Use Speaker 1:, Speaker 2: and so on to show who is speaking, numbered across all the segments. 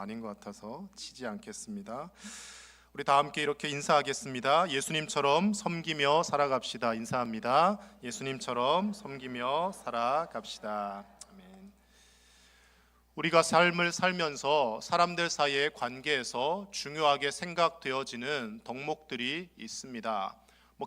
Speaker 1: 아닌 것 같아서 치지 않겠습니다. 우리 다 함께 이렇게 인사하겠습니다. 예수님처럼 섬기며 살아갑시다. 인사합니다. 예수님처럼 섬기며 살아갑시다. 아멘. 우리가 삶을 살면서 사람들 사이의 관계에서 중요하게 생각되어지는 덕목들이 있습니다.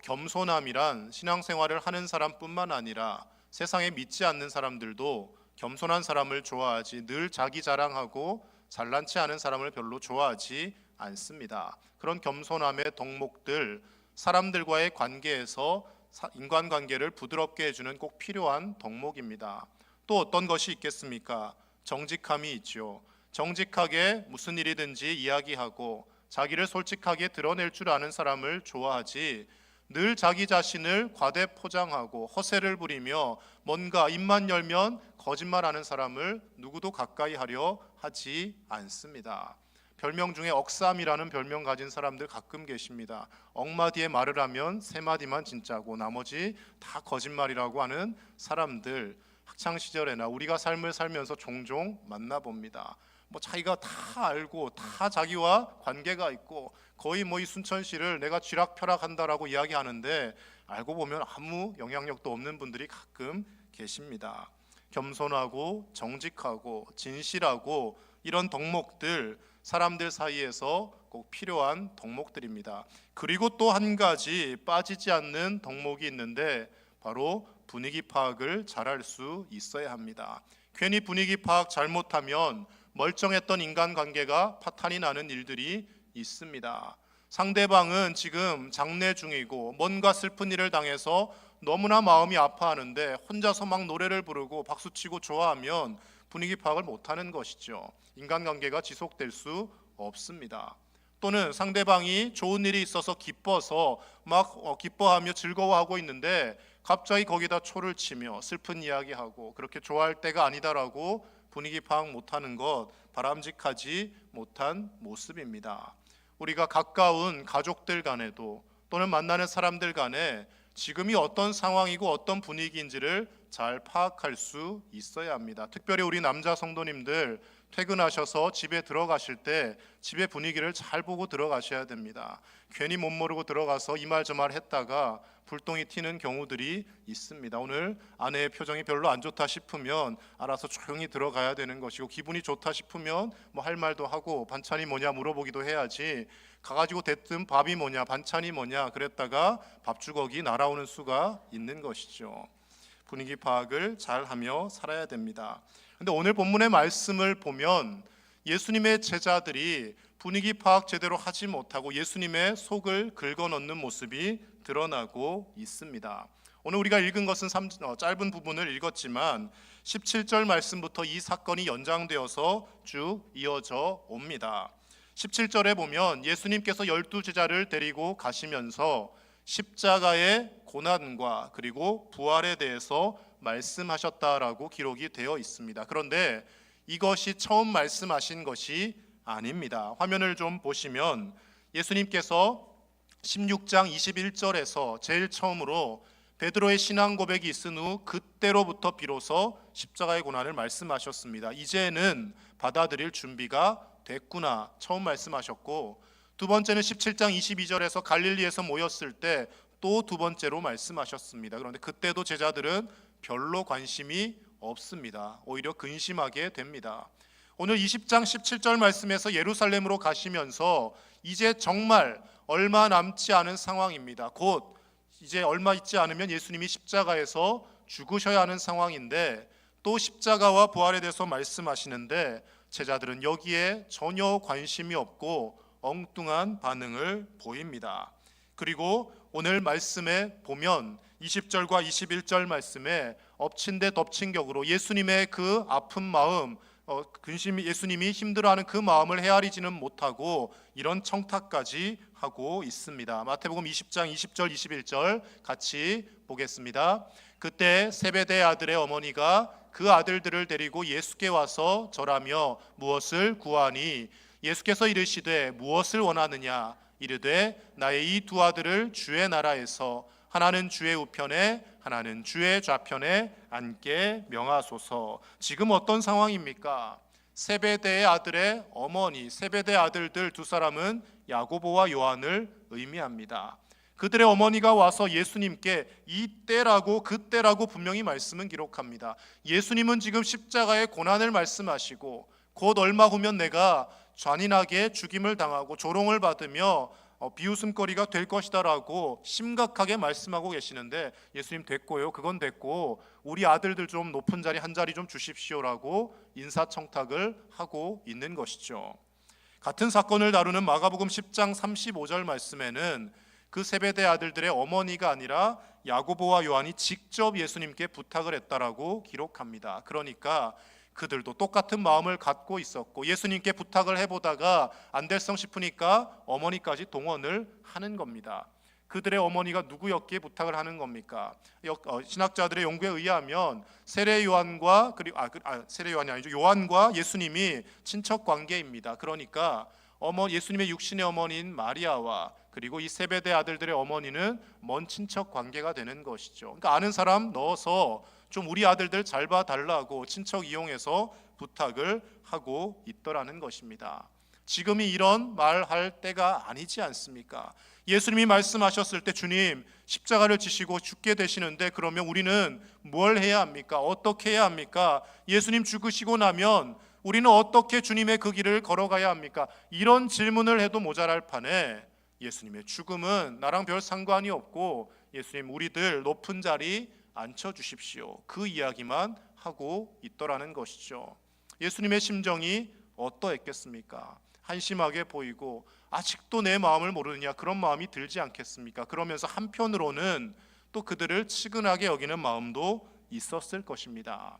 Speaker 1: 겸손함이란 신앙생활을 하는 사람뿐만 아니라 세상에 믿지 않는 사람들도 겸손한 사람을 좋아하지, 늘 자기 자랑하고 잘난치 않은 사람을 별로 좋아하지 않습니다. 그런 겸손함의 덕목들, 사람들과의 관계에서 인간관계를 부드럽게 해주는 꼭 필요한 덕목입니다. 또 어떤 것이 있겠습니까? 정직함이 있죠. 정직하게 무슨 일이든지 이야기하고 자기를 솔직하게 드러낼 줄 아는 사람을 좋아하지, 늘 자기 자신을 과대 포장하고 허세를 부리며 뭔가 입만 열면 거짓말하는 사람을 누구도 가까이 하려 하지 않습니다. 별명 중에 억삼이라는 별명 가진 사람들 가끔 계십니다. 억마디의 말을 하면 세 마디만 진짜고 나머지 다 거짓말이라고 하는 사람들, 학창 시절에나 우리가 삶을 살면서 종종 만나봅니다. 자기가 다 알고 다 자기와 관계가 있고 거의 이 순천시를 내가 쥐락펴락한다라고 이야기하는데 알고 보면 아무 영향력도 없는 분들이 가끔 계십니다. 겸손하고 정직하고 진실하고 이런 덕목들, 사람들 사이에서 꼭 필요한 덕목들입니다. 그리고 또 한 가지 빠지지 않는 덕목이 있는데 바로 분위기 파악을 잘할 수 있어야 합니다. 괜히 분위기 파악 잘못하면 멀쩡했던 인간관계가 파탄이 나는 일들이 있습니다. 상대방은 지금 장례 중이고 뭔가 슬픈 일을 당해서 너무나 마음이 아파하는데 혼자서 막 노래를 부르고 박수치고 좋아하면 분위기 파악을 못하는 것이죠. 인간관계가 지속될 수 없습니다. 또는 상대방이 좋은 일이 있어서 기뻐서 기뻐하며 즐거워하고 있는데 갑자기 거기다 초를 치며 슬픈 이야기하고 그렇게 좋아할 때가 아니다라고 분위기 파악 못하는 것, 바람직하지 못한 모습입니다. 우리가 가까운 가족들 간에도 또는 만나는 사람들 간에 지금이 어떤 상황이고 어떤 분위기인지를 잘 파악할 수 있어야 합니다. 특별히 우리 남자 성도님들 퇴근하셔서 집에 들어가실 때 집의 분위기를 잘 보고 들어가셔야 됩니다. 괜히 못 모르고 들어가서 이 말 저 말 했다가 불똥이 튀는 경우들이 있습니다. 오늘 아내의 표정이 별로 안 좋다 싶으면 알아서 조용히 들어가야 되는 것이고, 기분이 좋다 싶으면 할 말도 하고 반찬이 뭐냐 물어보기도 해야지 가가지고 대뜸 밥이 뭐냐 반찬이 뭐냐 그랬다가 밥주걱이 날아오는 수가 있는 것이죠. 분위기 파악을 잘 하며 살아야 됩니다. 근데 오늘 본문의 말씀을 보면 예수님의 제자들이 분위기 파악 제대로 하지 못하고 예수님의 속을 긁어넣는 모습이 드러나고 있습니다. 오늘 우리가 읽은 것은 짧은 부분을 읽었지만 17절 말씀부터 이 사건이 연장되어서 쭉 이어져 옵니다. 17절에 보면 예수님께서 12제자를 데리고 가시면서 십자가의 고난과 그리고 부활에 대해서 말씀하셨다라고 기록이 되어 있습니다. 그런데 이것이 처음 말씀하신 것이 아닙니다. 화면을 좀 보시면 예수님께서 16장 21절에서 제일 처음으로 베드로의 신앙 고백이 있은 후 그때로부터 비로소 십자가의 고난을 말씀하셨습니다. 이제는 받아들일 준비가 됐구나 처음 말씀하셨고, 두 번째는 17장 22절에서 갈릴리에서 모였을 때 또 두 번째로 말씀하셨습니다. 그런데 그때도 제자들은 별로 관심이 없습니다. 오히려 근심하게 됩니다. 오늘 20장 17절 말씀에서 예루살렘으로 가시면서 이제 정말 얼마 남지 않은 상황입니다. 곧 이제 얼마 있지 않으면 예수님이 십자가에서 죽으셔야 하는 상황인데 또 십자가와 부활에 대해서 말씀하시는데 제자들은 여기에 전혀 관심이 없고 엉뚱한 반응을 보입니다. 그리고 오늘 말씀에 보면 20절과 21절 말씀에 엎친 데 덮친 격으로 예수님의 그 아픈 마음, 예수님이 힘들어하는 그 마음을 헤아리지는 못하고 이런 청탁까지 하고 있습니다. 마태복음 20장 20절 21절 같이 보겠습니다. 그때 세베대 아들의 어머니가 그 아들들을 데리고 예수께 와서 절하며 무엇을 구하니 예수께서 이르시되 무엇을 원하느냐 이르되 나의 이 두 아들을 주의 나라에서 하나는 주의 우편에 하나는 주의 좌편에 앉게 명하소서. 지금 어떤 상황입니까? 세베대의 아들의 어머니, 세베대 아들들 두 사람은 야고보와 요한을 의미합니다. 그들의 어머니가 와서 예수님께 이때라고 그때라고 분명히 말씀은 기록합니다. 예수님은 지금 십자가의 고난을 말씀하시고 곧 얼마 후면 내가 잔인하게 죽임을 당하고 조롱을 받으며 비웃음거리가 될 것이다 라고 심각하게 말씀하고 계시는데, 예수님 됐고요, 그건 됐고 우리 아들들 좀 높은 자리 한 자리 좀 주십시오라고 인사청탁을 하고 있는 것이죠. 같은 사건을 다루는 마가복음 10장 35절 말씀에는 그 세베대 아들들의 어머니가 아니라 야고보와 요한이 직접 예수님께 부탁을 했다라고 기록합니다. 그러니까 그들도 똑같은 마음을 갖고 있었고 예수님께 부탁을 해보다가 안 될성 싶으니까 어머니까지 동원을 하는 겁니다. 그들의 어머니가 누구였기에 부탁을 하는 겁니까? 신학자들의 연구에 의하면 세례 요한과 세례 요한이 아니죠. 요한과 예수님이 친척 관계입니다. 그러니까 예수님의 육신의 어머니인 마리아와 그리고 이 세베대 아들들의 어머니는 먼 친척 관계가 되는 것이죠. 그러니까 아는 사람 넣어서 좀 우리 아들들 잘 봐달라고 친척 이용해서 부탁을 하고 있더라는 것입니다. 지금이 이런 말할 때가 아니지 않습니까? 예수님이 말씀하셨을 때 주님 십자가를 지시고 죽게 되시는데 그러면 우리는 뭘 해야 합니까? 어떻게 해야 합니까? 예수님 죽으시고 나면 우리는 어떻게 주님의 그 길을 걸어가야 합니까? 이런 질문을 해도 모자랄 판에 예수님의 죽음은 나랑 별 상관이 없고 예수님 우리들 높은 자리 앉혀주십시오, 그 이야기만 하고 있더라는 것이죠. 예수님의 심정이 어떠했겠습니까? 한심하게 보이고 아직도 내 마음을 모르느냐 그런 마음이 들지 않겠습니까? 그러면서 한편으로는 또 그들을 측은하게 여기는 마음도 있었을 것입니다.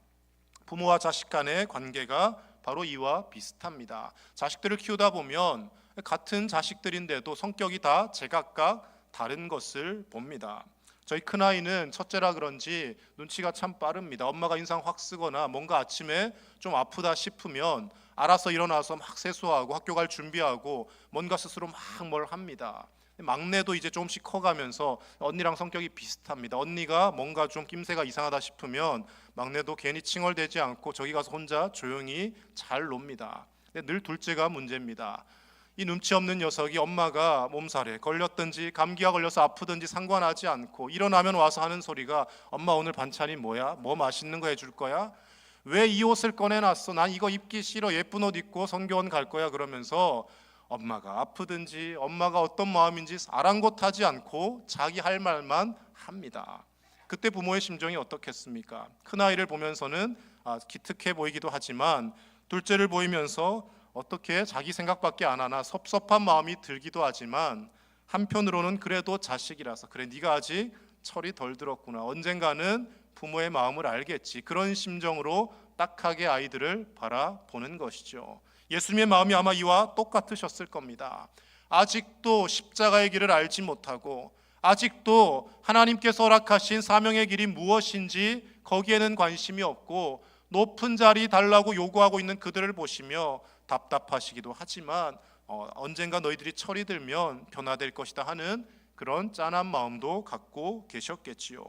Speaker 1: 부모와 자식 간의 관계가 바로 이와 비슷합니다. 자식들을 키우다 보면 같은 자식들인데도 성격이 다 제각각 다른 것을 봅니다. 저희 큰아이는 첫째라 그런지 눈치가 참 빠릅니다. 엄마가 인상 확 쓰거나 뭔가 아침에 좀 아프다 싶으면 알아서 일어나서 막 세수하고 학교 갈 준비하고 뭔가 스스로 막 뭘 합니다. 막내도 이제 조금씩 커가면서 언니랑 성격이 비슷합니다. 언니가 뭔가 좀 낌새가 이상하다 싶으면 막내도 괜히 칭얼대지 않고 저기 가서 혼자 조용히 잘 놉니다. 늘 둘째가 문제입니다. 이 눈치 없는 녀석이 엄마가 몸살에 걸렸든지 감기가 걸려서 아프든지 상관하지 않고 일어나면 와서 하는 소리가 엄마 오늘 반찬이 뭐야? 뭐 맛있는 거 해줄 거야? 왜 이 옷을 꺼내놨어? 난 이거 입기 싫어. 예쁜 옷 입고 성교원 갈 거야. 그러면서 엄마가 아프든지 엄마가 어떤 마음인지 아랑곳하지 않고 자기 할 말만 합니다. 그때 부모의 심정이 어떻겠습니까? 큰아이를 보면서는 기특해 보이기도 하지만 둘째를 보이면서 어떻게 자기 생각밖에 안 하나 섭섭한 마음이 들기도 하지만 한편으로는 그래도 자식이라서 그래 네가 아직 철이 덜 들었구나, 언젠가는 부모의 마음을 알겠지, 그런 심정으로 딱하게 아이들을 바라보는 것이죠. 예수님의 마음이 아마 이와 똑같으셨을 겁니다. 아직도 십자가의 길을 알지 못하고 아직도 하나님께서 허락하신 사명의 길이 무엇인지 거기에는 관심이 없고 높은 자리 달라고 요구하고 있는 그들을 보시며 답답하시기도 하지만 언젠가 너희들이 철이 들면 변화될 것이다 하는 그런 짠한 마음도 갖고 계셨겠지요.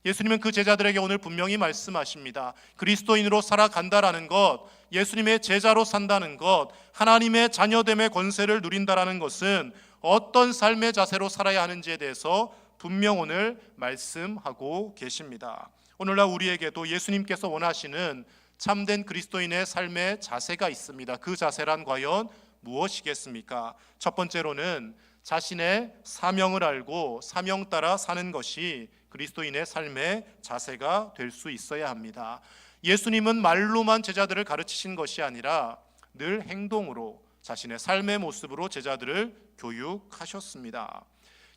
Speaker 1: 예수님은 그 제자들에게 오늘 분명히 말씀하십니다. 그리스도인으로 살아간다라는 것, 예수님의 제자로 산다는 것, 하나님의 자녀됨의 권세를 누린다라는 것은 어떤 삶의 자세로 살아야 하는지에 대해서 분명 오늘 말씀하고 계십니다. 오늘날 우리에게도 예수님께서 원하시는 참된 그리스도인의 삶의 자세가 있습니다. 그 자세란 과연 무엇이겠습니까? 첫 번째로는 자신의 사명을 알고 사명 따라 사는 것이 그리스도인의 삶의 자세가 될 수 있어야 합니다. 예수님은 말로만 제자들을 가르치신 것이 아니라 늘 행동으로 자신의 삶의 모습으로 제자들을 교육하셨습니다.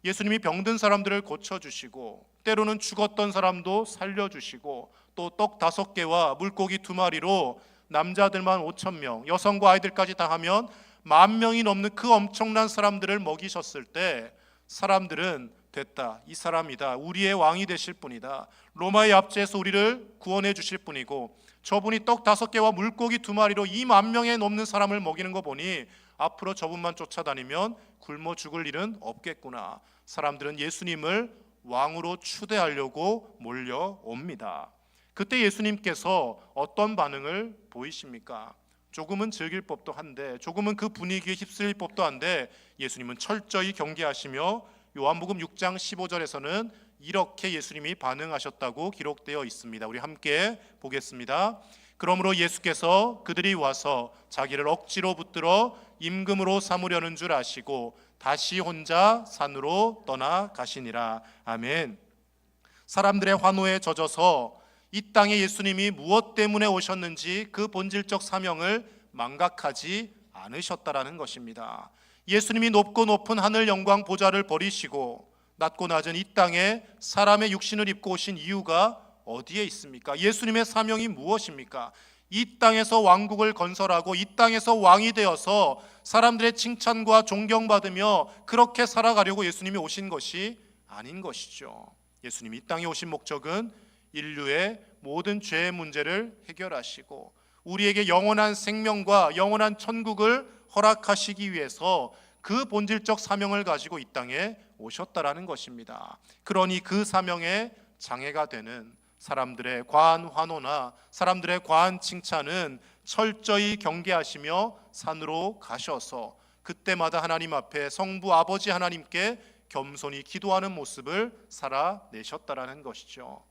Speaker 1: 예수님이 병든 사람들을 고쳐주시고 때로는 죽었던 사람도 살려주시고 또 떡 5개와 물고기 2마리로 남자들만 5,000명, 여성과 아이들까지 다 하면 10,000명이 넘는 그 엄청난 사람들을 먹이셨을 때 사람들은 됐다, 이 사람이다, 우리의 왕이 되실 분이다, 로마의 압제에서 우리를 구원해 주실 분이고 저분이 떡 5개와 물고기 2마리로 이 10,000명에 넘는 사람을 먹이는 거 보니 앞으로 저분만 쫓아다니면 굶어 죽을 일은 없겠구나. 사람들은 예수님을 왕으로 추대하려고 몰려옵니다. 그때 예수님께서 어떤 반응을 보이십니까? 조금은 즐길 법도 한데, 조금은 그 분위기에 휩쓸릴 법도 한데, 예수님은 철저히 경계하시며 요한복음 6장 15절에서는 이렇게 예수님이 반응하셨다고 기록되어 있습니다. 우리 함께 보겠습니다. 그러므로 예수께서 그들이 와서 자기를 억지로 붙들어 임금으로 삼으려는 줄 아시고 다시 혼자 산으로 떠나가시니라. 아멘. 사람들의 환호에 젖어서 이 땅에 예수님이 무엇 때문에 오셨는지 그 본질적 사명을 망각하지 않으셨다라는 것입니다. 예수님이 높고 높은 하늘 영광 보좌를 버리시고 낮고 낮은 이 땅에 사람의 육신을 입고 오신 이유가 어디에 있습니까? 예수님의 사명이 무엇입니까? 이 땅에서 왕국을 건설하고 이 땅에서 왕이 되어서 사람들의 칭찬과 존경받으며 그렇게 살아가려고 예수님이 오신 것이 아닌 것이죠. 예수님이 이 땅에 오신 목적은 인류의 모든 죄의 문제를 해결하시고 우리에게 영원한 생명과 영원한 천국을 허락하시기 위해서 그 본질적 사명을 가지고 이 땅에 오셨다라는 것입니다. 그러니 그 사명에 장애가 되는 사람들의 과한 환호나 사람들의 과한 칭찬은 철저히 경계하시며 산으로 가셔서 그때마다 하나님 앞에 성부 아버지 하나님께 겸손히 기도하는 모습을 살아내셨다라는 것이죠.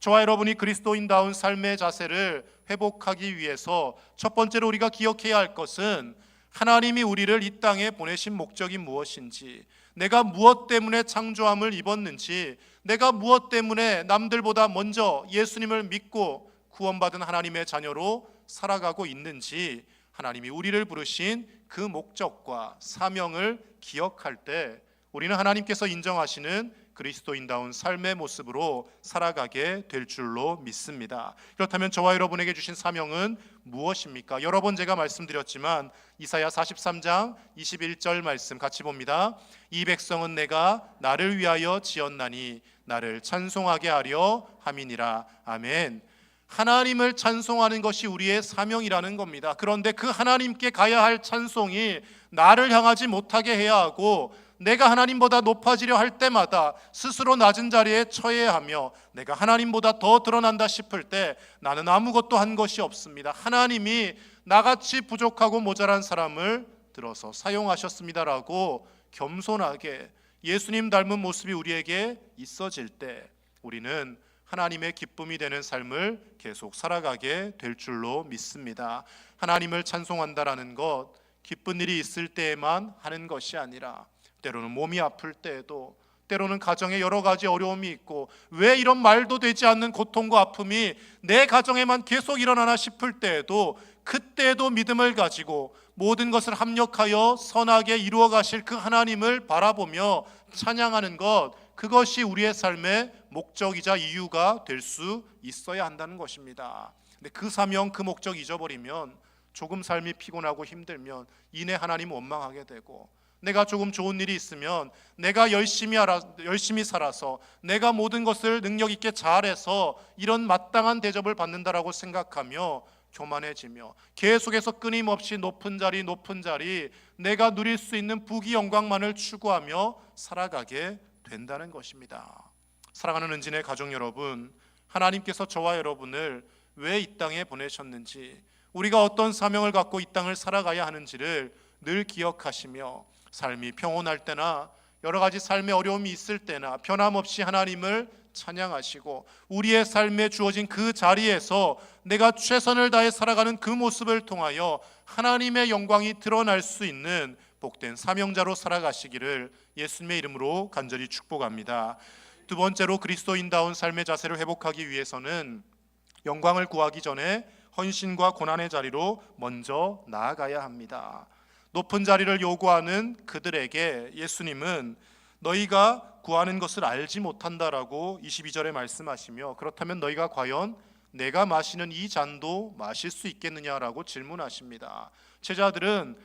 Speaker 1: 저와 여러분이 그리스도인다운 삶의 자세를 회복하기 위해서 첫 번째로 우리가 기억해야 할 것은 하나님이 우리를 이 땅에 보내신 목적이 무엇인지, 내가 무엇 때문에 창조함을 입었는지, 내가 무엇 때문에 남들보다 먼저 예수님을 믿고 구원받은 하나님의 자녀로 살아가고 있는지, 하나님이 우리를 부르신 그 목적과 사명을 기억할 때 우리는 하나님께서 인정하시는 그리스도인다운 삶의 모습으로 살아가게 될 줄로 믿습니다. 그렇다면 저와 여러분에게 주신 사명은 무엇입니까? 여러 번 제가 말씀드렸지만 이사야 43장 21절 말씀 같이 봅니다. 이 백성은 내가 나를 위하여 지었나니 나를 찬송하게 하려 함이니라. 아멘. 하나님을 찬송하는 것이 우리의 사명이라는 겁니다. 그런데 그 하나님께 가야 할 찬송이 나를 향하지 못하게 해야 하고, 내가 하나님보다 높아지려 할 때마다 스스로 낮은 자리에 처해야 하며, 내가 하나님보다 더 드러난다 싶을 때 나는 아무것도 한 것이 없습니다. 하나님이 나같이 부족하고 모자란 사람을 들어서 사용하셨습니다라고 겸손하게 예수님 닮은 모습이 우리에게 있어질 때 우리는 하나님의 기쁨이 되는 삶을 계속 살아가게 될 줄로 믿습니다. 하나님을 찬송한다라는 것, 기쁜 일이 있을 때에만 하는 것이 아니라 때로는 몸이 아플 때에도, 때로는 가정에 여러 가지 어려움이 있고 왜 이런 말도 되지 않는 고통과 아픔이 내 가정에만 계속 일어나나 싶을 때에도, 그때에도 믿음을 가지고 모든 것을 합력하여 선하게 이루어 가실 그 하나님을 바라보며 찬양하는 것, 그것이 우리의 삶의 목적이자 이유가 될 수 있어야 한다는 것입니다. 근데 그 사명, 그 목적 잊어버리면, 조금 삶이 피곤하고 힘들면 이내 하나님 원망하게 되고, 내가 조금 좋은 일이 있으면 내가 열심히 살아서 내가 모든 것을 능력 있게 잘해서 이런 마땅한 대접을 받는다라고 생각하며 교만해지며 계속해서 끊임없이 높은 자리 내가 누릴 수 있는 부귀 영광만을 추구하며 살아가게 된다는 것입니다. 사랑하는 은진의 가족 여러분, 하나님께서 저와 여러분을 왜 이 땅에 보내셨는지, 우리가 어떤 사명을 갖고 이 땅을 살아가야 하는지를 늘 기억하시며 삶이 평온할 때나 여러 가지 삶의 어려움이 있을 때나 변함없이 하나님을 찬양하시고 우리의 삶에 주어진 그 자리에서 내가 최선을 다해 살아가는 그 모습을 통하여 하나님의 영광이 드러날 수 있는 복된 사명자로 살아가시기를 예수님의 이름으로 간절히 축복합니다. 두 번째로 그리스도인다운 삶의 자세를 회복하기 위해서는 영광을 구하기 전에 헌신과 고난의 자리로 먼저 나아가야 합니다. 높은 자리를 요구하는 그들에게 예수님은 너희가 구하는 것을 알지 못한다라고 22절에 말씀하시며, 그렇다면 너희가 과연 내가 마시는 이 잔도 마실 수 있겠느냐라고 질문하십니다. 제자들은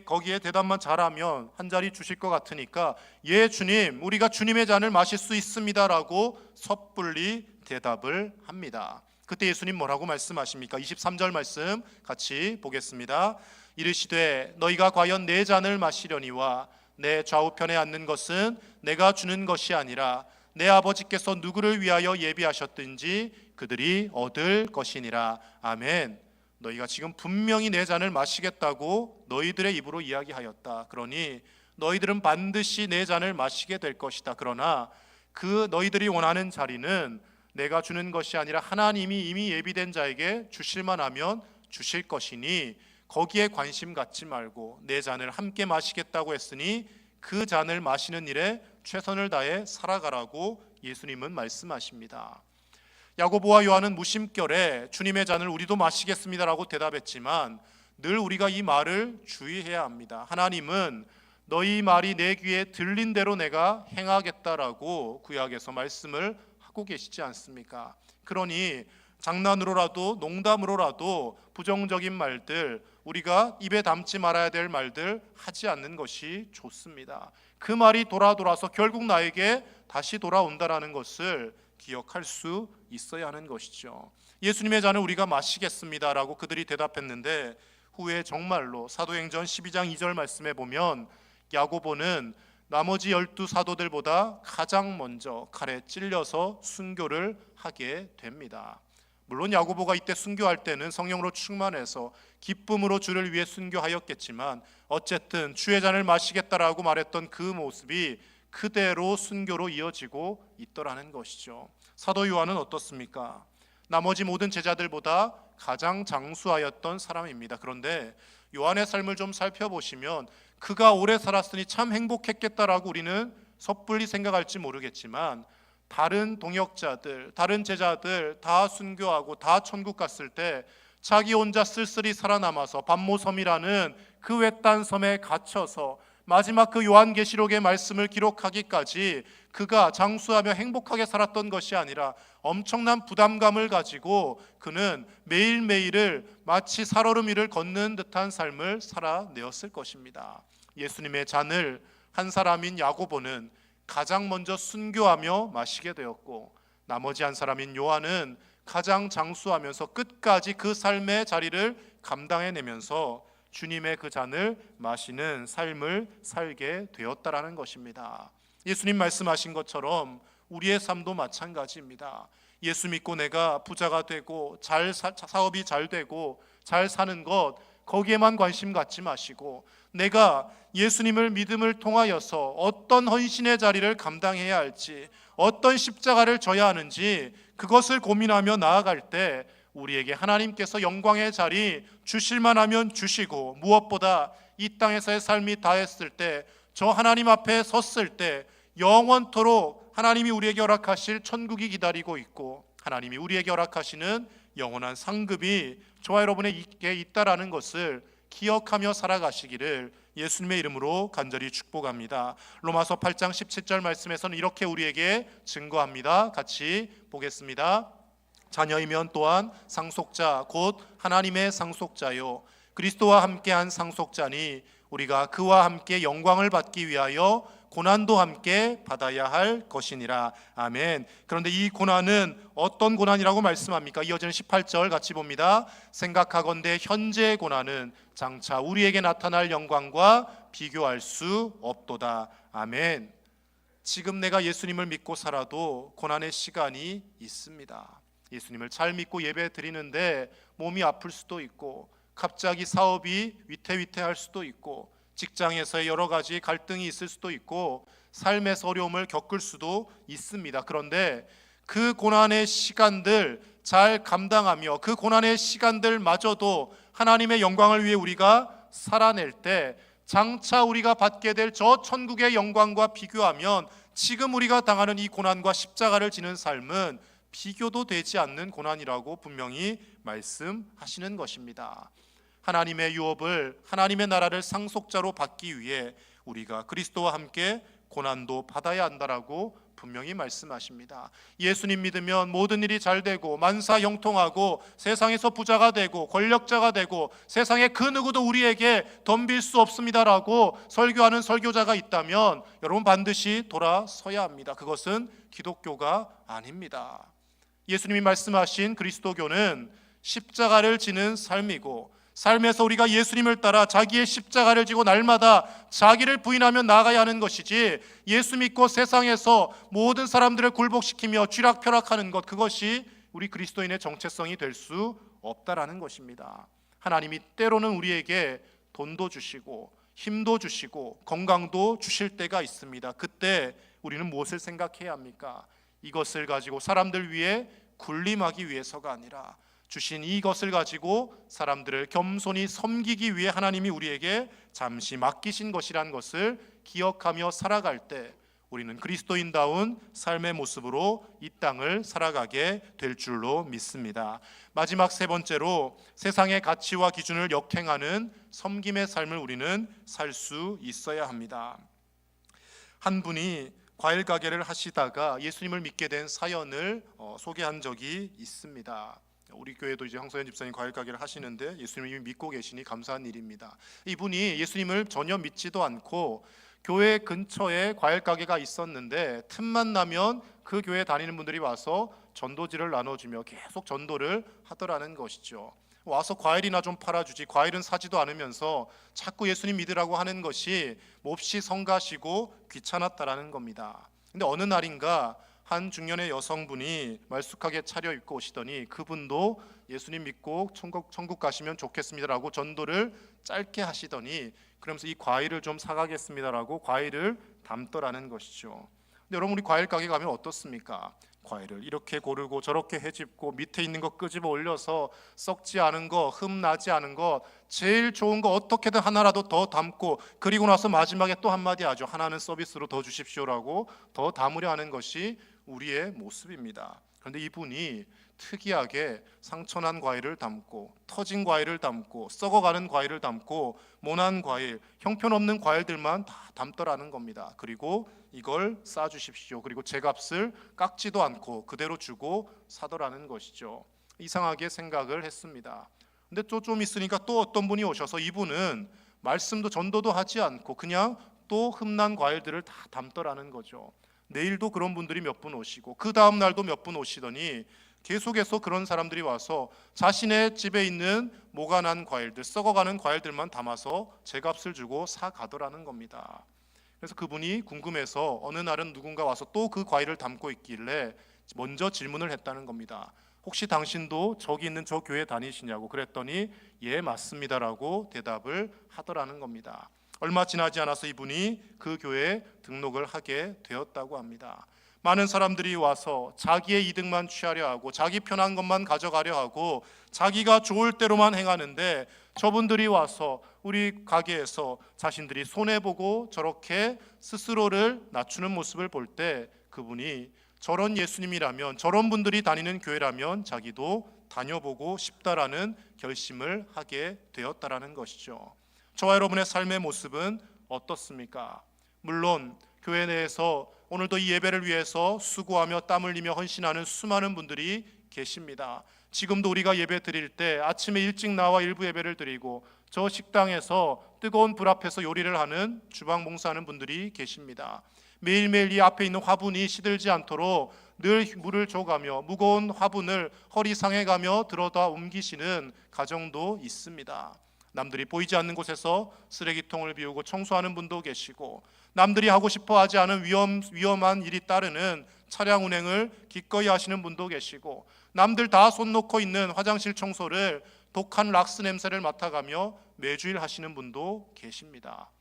Speaker 1: 거기에 대답만 잘하면 한 자리 주실 것 같으니까 예 주님, 우리가 주님의 잔을 마실 수 있습니다라고 섣불리 대답을 합니다. 그때 예수님 뭐라고 말씀하십니까? 23절 말씀 같이 보겠습니다. 이르시되 너희가 과연 내 잔을 마시려니와 내 좌우편에 앉는 것은 내가 주는 것이 아니라 내 아버지께서 누구를 위하여 예비하셨든지 그들이 얻을 것이니라. 아멘. 너희가 지금 분명히 내 잔을 마시겠다고 너희들의 입으로 이야기하였다. 그러니 너희들은 반드시 내 잔을 마시게 될 것이다. 그러나 그 너희들이 원하는 자리는 내가 주는 것이 아니라 하나님이 이미 예비된 자에게 주실만 하면 주실 것이니 거기에 관심 갖지 말고 내 잔을 함께 마시겠다고 했으니 그 잔을 마시는 일에 최선을 다해 살아가라고 예수님은 말씀하십니다. 야고보와 요한은 무심결에 주님의 잔을 우리도 마시겠습니다라고 대답했지만 늘 우리가 이 말을 주의해야 합니다. 하나님은 너희 말이 내 귀에 들린 대로 내가 행하겠다라고 구약에서 말씀을 하고 계시지 않습니까? 그러니 장난으로라도 농담으로라도 부정적인 말들, 우리가 입에 담지 말아야 될 말들 하지 않는 것이 좋습니다. 그 말이 돌아서 결국 나에게 다시 돌아온다라는 것을 기억할 수 있어야 하는 것이죠. 예수님의 잔을 우리가 마시겠습니다라고 그들이 대답했는데 후에 정말로 사도행전 12장 2절 말씀에 보면 야고보는 나머지 12사도들보다 가장 먼저 칼에 찔려서 순교를 하게 됩니다. 물론 야고보가 이때 순교할 때는 성령으로 충만해서 기쁨으로 주를 위해 순교하였겠지만 어쨌든 주의 잔을 마시겠다라고 말했던 그 모습이 그대로 순교로 이어지고 있더라는 것이죠. 사도 요한은 어떻습니까? 나머지 모든 제자들보다 가장 장수하였던 사람입니다. 그런데 요한의 삶을 좀 살펴보시면 그가 오래 살았으니 참 행복했겠다라고 우리는 섣불리 생각할지 모르겠지만 다른 동역자들, 다른 제자들 다 순교하고 다 천국 갔을 때 자기 혼자 쓸쓸히 살아남아서 밤모섬이라는 그 외딴 섬에 갇혀서 마지막 그 요한계시록의 말씀을 기록하기까지 그가 장수하며 행복하게 살았던 것이 아니라 엄청난 부담감을 가지고 그는 매일매일을 마치 살얼음 위를 걷는 듯한 삶을 살아내었을 것입니다. 예수님의 잔을 한 사람인 야고보는 가장 먼저 순교하며 마시게 되었고 나머지 한 사람인 요한은 가장 장수하면서 끝까지 그 삶의 자리를 감당해내면서 주님의 그 잔을 마시는 삶을 살게 되었다라는 것입니다. 예수님 말씀하신 것처럼 우리의 삶도 마찬가지입니다. 예수 믿고 내가 부자가 되고 사업이 잘 되고 잘 사는 것 거기에만 관심 갖지 마시고 내가 예수님을 믿음을 통하여서 어떤 헌신의 자리를 감당해야 할지 어떤 십자가를 져야 하는지 그것을 고민하며 나아갈 때 우리에게 하나님께서 영광의 자리 주실만 하면 주시고 무엇보다 이 땅에서의 삶이 다했을 때 저 하나님 앞에 섰을 때 영원토록 하나님이 우리에게 허락하실 천국이 기다리고 있고 하나님이 우리에게 허락하시는 영원한 상급이 저와 여러분에게 있다라는 것을 기억하며 살아가시기를 예수님의 이름으로 간절히 축복합니다. 로마서 8장 17절 말씀에서는 이렇게 우리에게 증거합니다. 같이 보겠습니다. 자녀이면 또한 상속자 곧 하나님의 상속자요 그리스도와 함께한 상속자니 우리가 그와 함께 영광을 받기 위하여 고난도 함께 받아야 할 것이니라. 아멘. 그런데 이 고난은 어떤 고난이라고 말씀합니까? 이어지는 18절 같이 봅니다. 생각하건대 현재의 고난은 장차 우리에게 나타날 영광과 비교할 수 없도다. 아멘. 지금 내가 예수님을 믿고 살아도 고난의 시간이 있습니다. 예수님을 잘 믿고 예배 드리는데 몸이 아플 수도 있고 갑자기 사업이 위태위태할 수도 있고 직장에서의 여러 가지 갈등이 있을 수도 있고 삶에서 어려움을 겪을 수도 있습니다. 그런데 그 고난의 시간들 잘 감당하며 그 고난의 시간들마저도 하나님의 영광을 위해 우리가 살아낼 때 장차 우리가 받게 될 저 천국의 영광과 비교하면 지금 우리가 당하는 이 고난과 십자가를 지는 삶은 비교도 되지 않는 고난이라고 분명히 말씀하시는 것입니다. 하나님의 유업을 하나님의 나라를 상속자로 받기 위해 우리가 그리스도와 함께 고난도 받아야 한다라고 분명히 말씀하십니다. 예수님 믿으면 모든 일이 잘 되고 만사 형통하고 세상에서 부자가 되고 권력자가 되고 세상에 그 누구도 우리에게 덤빌 수 없습니다라고 설교하는 설교자가 있다면 여러분 반드시 돌아서야 합니다. 그것은 기독교가 아닙니다. 예수님이 말씀하신 그리스도교는 십자가를 지는 삶이고 삶에서 우리가 예수님을 따라 자기의 십자가를 지고 날마다 자기를 부인하며 나아가야 하는 것이지 예수 믿고 세상에서 모든 사람들을 굴복시키며 쥐락펴락하는 것 그것이 우리 그리스도인의 정체성이 될 수 없다라는 것입니다. 하나님이 때로는 우리에게 돈도 주시고 힘도 주시고 건강도 주실 때가 있습니다. 그때 우리는 무엇을 생각해야 합니까? 이것을 가지고 사람들 위해 군림하기 위해서가 아니라 주신 이것을 가지고 사람들을 겸손히 섬기기 위해 하나님이 우리에게 잠시 맡기신 것이란 것을 기억하며 살아갈 때 우리는 그리스도인다운 삶의 모습으로 이 땅을 살아가게 될 줄로 믿습니다. 마지막 세 번째로 세상의 가치와 기준을 역행하는 섬김의 삶을 우리는 살 수 있어야 합니다. 한 분이 과일 가게를 하시다가 예수님을 믿게 된 사연을 소개한 적이 있습니다. 우리 교회도 이제 황소연 집사님 과일 가게를 하시는데 예수님을 믿고 계시니 감사한 일입니다. 이분이 예수님을 전혀 믿지도 않고 교회 근처에 과일 가게가 있었는데 틈만 나면 그 교회 다니는 분들이 와서 전도지를 나눠주며 계속 전도를 하더라는 것이죠. 와서 과일이나 좀 팔아주지, 과일은 사지도 않으면서 자꾸 예수님 믿으라고 하는 것이 몹시 성가시고 귀찮았다라는 겁니다. 근데 어느 날인가 한 중년의 여성분이 말쑥하게 차려입고 오시더니 그분도 예수님 믿고 천국 가시면 좋겠습니다라고 전도를 짧게 하시더니 그러면서 이 과일을 좀 사가겠습니다라고 과일을 담더라는 것이죠. 근데 여러분, 우리 과일 가게 가면 어떻습니까? 과일을 이렇게 고르고 저렇게 헤집고 밑에 있는 거 끄집어 올려서 썩지 않은 거, 흠 나지 않은 거, 제일 좋은 거 어떻게든 하나라도 더 담고, 그리고 나서 마지막에 또 한마디 하죠. 하나는 서비스로 더 주십시오라고 더 담으려 하는 것이 우리의 모습입니다. 그런데 이분이 특이하게 상처난 과일을 담고, 터진 과일을 담고, 썩어가는 과일을 담고, 모난 과일, 형편없는 과일들만 다 담더라는 겁니다. 그리고 이걸 싸주십시오. 그리고 제 값을 깎지도 않고 그대로 주고 사더라는 것이죠. 이상하게 생각을 했습니다. 근데 또 좀 있으니까 또 어떤 분이 오셔서 이분은 말씀도 전도도 하지 않고 그냥 또 흠난 과일들을 다 담더라는 거죠. 내일도 그런 분들이 몇 분 오시고 그 다음 날도 몇 분 오시더니 계속해서 그런 사람들이 와서 자신의 집에 있는 모가 난 과일들, 썩어가는 과일들만 담아서 제값을 주고 사가더라는 겁니다. 그래서 그분이 궁금해서 어느 날은 누군가 와서 또 그 과일을 담고 있길래 먼저 질문을 했다는 겁니다. 혹시 당신도 저기 있는 저 교회 다니시냐고. 그랬더니 예, 맞습니다라고 대답을 하더라는 겁니다. 얼마 지나지 않아서 이분이 그 교회에 등록을 하게 되었다고 합니다. 많은 사람들이 와서 자기의 이득만 취하려 하고 자기 편한 것만 가져가려 하고 자기가 좋을 대로만 행하는데, 저분들이 와서 우리 가게에서 자신들이 손해보고 저렇게 스스로를 낮추는 모습을 볼 때 그분이 저런 예수님이라면, 저런 분들이 다니는 교회라면 자기도 다녀보고 싶다라는 결심을 하게 되었다라는 것이죠. 저와 여러분의 삶의 모습은 어떻습니까? 물론 교회 내에서 오늘도 이 예배를 위해서 수고하며 땀 흘리며 헌신하는 수많은 분들이 계십니다. 지금도 우리가 예배 드릴 때 아침에 일찍 나와 일부 예배를 드리고 저 식당에서 뜨거운 불 앞에서 요리를 하는 주방 봉사하는 분들이 계십니다. 매일매일 이 앞에 있는 화분이 시들지 않도록 늘 물을 줘가며 무거운 화분을 허리 상해가며 들어다 옮기시는 가정도 있습니다. 남들이 보이지 않는 곳에서 쓰레기통을 비우고 청소하는 분도 계시고, 남들이 하고 싶어 하지 않은 위험한 일이 따르는 차량 운행을 기꺼이 하시는 분도 계시고, 남들 다 손 놓고 있는 화장실 청소를 독한 락스 냄새를 맡아가며 매주일 하시는 분도 계십니다.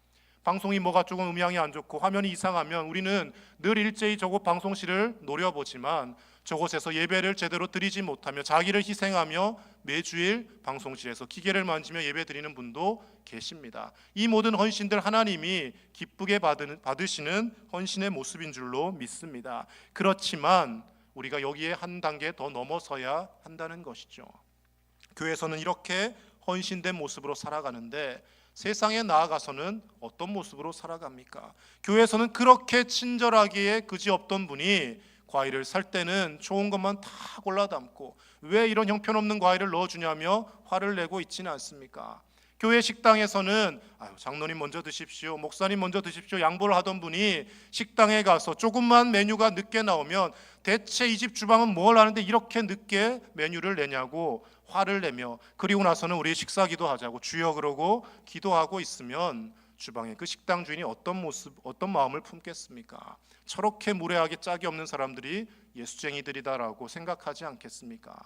Speaker 1: 방송이 뭐가 조금 음향이 안 좋고 화면이 이상하면 우리는 늘 일제히 저곳 방송실을 노려보지만 저곳에서 예배를 제대로 드리지 못하며 자기를 희생하며 매주일 방송실에서 기계를 만지며 예배 드리는 분도 계십니다. 이 모든 헌신들 하나님이 기쁘게 받으시는 헌신의 모습인 줄로 믿습니다. 그렇지만 우리가 여기에 한 단계 더 넘어서야 한다는 것이죠. 교회에서는 이렇게 헌신된 모습으로 살아가는데 세상에 나아가서는 어떤 모습으로 살아갑니까? 교회에서는 그렇게 친절하기에 그지없던 분이 과일을 살 때는 좋은 것만 다 골라 담고 왜 이런 형편없는 과일을 넣어주냐며 화를 내고 있지는 않습니까? 교회 식당에서는 장로님 먼저 드십시오, 목사님 먼저 드십시오 양보를 하던 분이 식당에 가서 조금만 메뉴가 늦게 나오면 대체 이 집 주방은 뭘 하는데 이렇게 늦게 메뉴를 내냐고 화를 내며, 그리고 나서는 우리 식사 기도하자고 주여 그러고 기도하고 있으면 주방에 그 식당 주인이 어떤 모습, 어떤 마음을 품겠습니까? 저렇게 무례하게 짝이 없는 사람들이 예수쟁이들이다라고 생각하지 않겠습니까?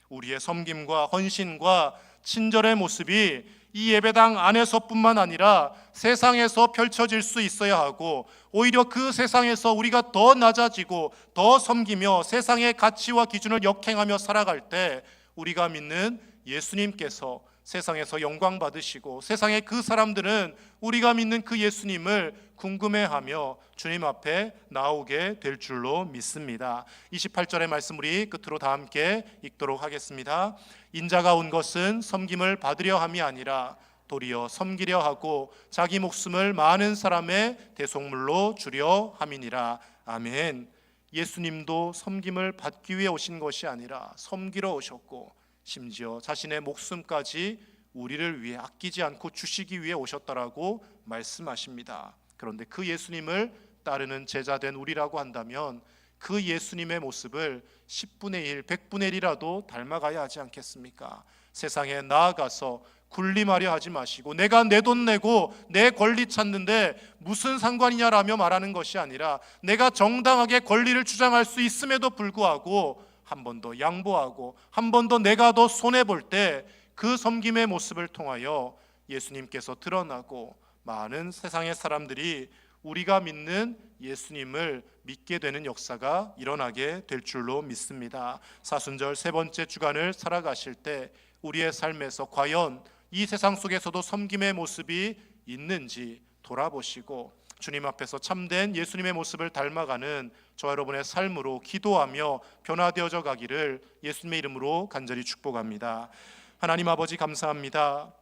Speaker 1: 우리의 섬김과 헌신과 친절의 모습이 이 예배당 안에서뿐만 아니라 세상에서 펼쳐질 수 있어야 하고, 오히려 그 세상에서 우리가 더 낮아지고 더 섬기며 세상의 가치와 기준을 역행하며 살아갈 때 우리가 믿는 예수님께서 세상에서 영광 받으시고, 세상의 그 사람들은 우리가 믿는 그 예수님을 궁금해하며 주님 앞에 나오게 될 줄로 믿습니다. 28절의 말씀 우리 끝으로 다 함께 읽도록 하겠습니다. 인자가 온 것은 섬김을 받으려 함이 아니라 도리어 섬기려 하고 자기 목숨을 많은 사람의 대속물로 주려 함이니라. 아멘. 예수님도 섬김을 받기 위해 오신 것이 아니라 섬기러 오셨고, 심지어 자신의 목숨까지 우리를 위해 아끼지 않고 주시기 위해 오셨다라고 말씀하십니다. 그런데 그 예수님을 따르는 제자된 우리라고 한다면 그 예수님의 모습을 10분의 1, 100분의 1이라도 닮아가야 하지 않겠습니까? 세상에 나아가서 군림하려 하지 마시고, 내가 내 돈 내고 내 권리 찾는데 무슨 상관이냐라며 말하는 것이 아니라, 내가 정당하게 권리를 주장할 수 있음에도 불구하고 한 번 더 양보하고 한 번 더 내가 더 손해볼 때 그 섬김의 모습을 통하여 예수님께서 드러나고 많은 세상의 사람들이 우리가 믿는 예수님을 믿게 되는 역사가 일어나게 될 줄로 믿습니다. 사순절 세 번째 주간을 살아가실 때 우리의 삶에서 과연 이 세상 속에서도 섬김의 모습이 있는지 돌아보시고, 주님 앞에서 참된 예수님의 모습을 닮아가는 저와 여러분의 삶으로 기도하며 변화되어져 가기를 예수님의 이름으로 간절히 축복합니다. 하나님 아버지, 감사합니다.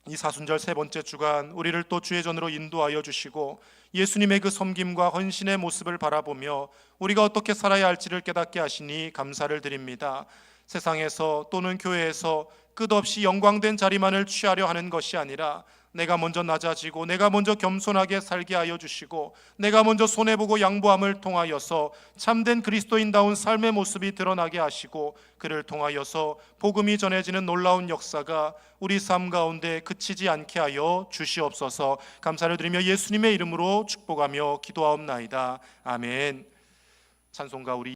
Speaker 1: 이 사순절 세 번째 주간 우리를 또 주의 전으로 인도하여 주시고, 예수님의 그 섬김과 헌신의 모습을 바라보며 우리가 어떻게 살아야 할지를 깨닫게 하시니 감사를 드립니다. 세상에서 또는 교회에서 끝없이 영광된 자리만을 취하려 하는 것이 아니라, 내가 먼저 낮아지고 내가 먼저 겸손하게 살게 하여 주시고, 내가 먼저 손해보고 양보함을 통하여서 참된 그리스도인다운 삶의 모습이 드러나게 하시고, 그를 통하여서 복음이 전해지는 놀라운 역사가 우리 삶 가운데 그치지 않게 하여 주시옵소서. 감사를 드리며 예수님의 이름으로 축복하며 기도하옵나이다. 아멘. 찬송가 우리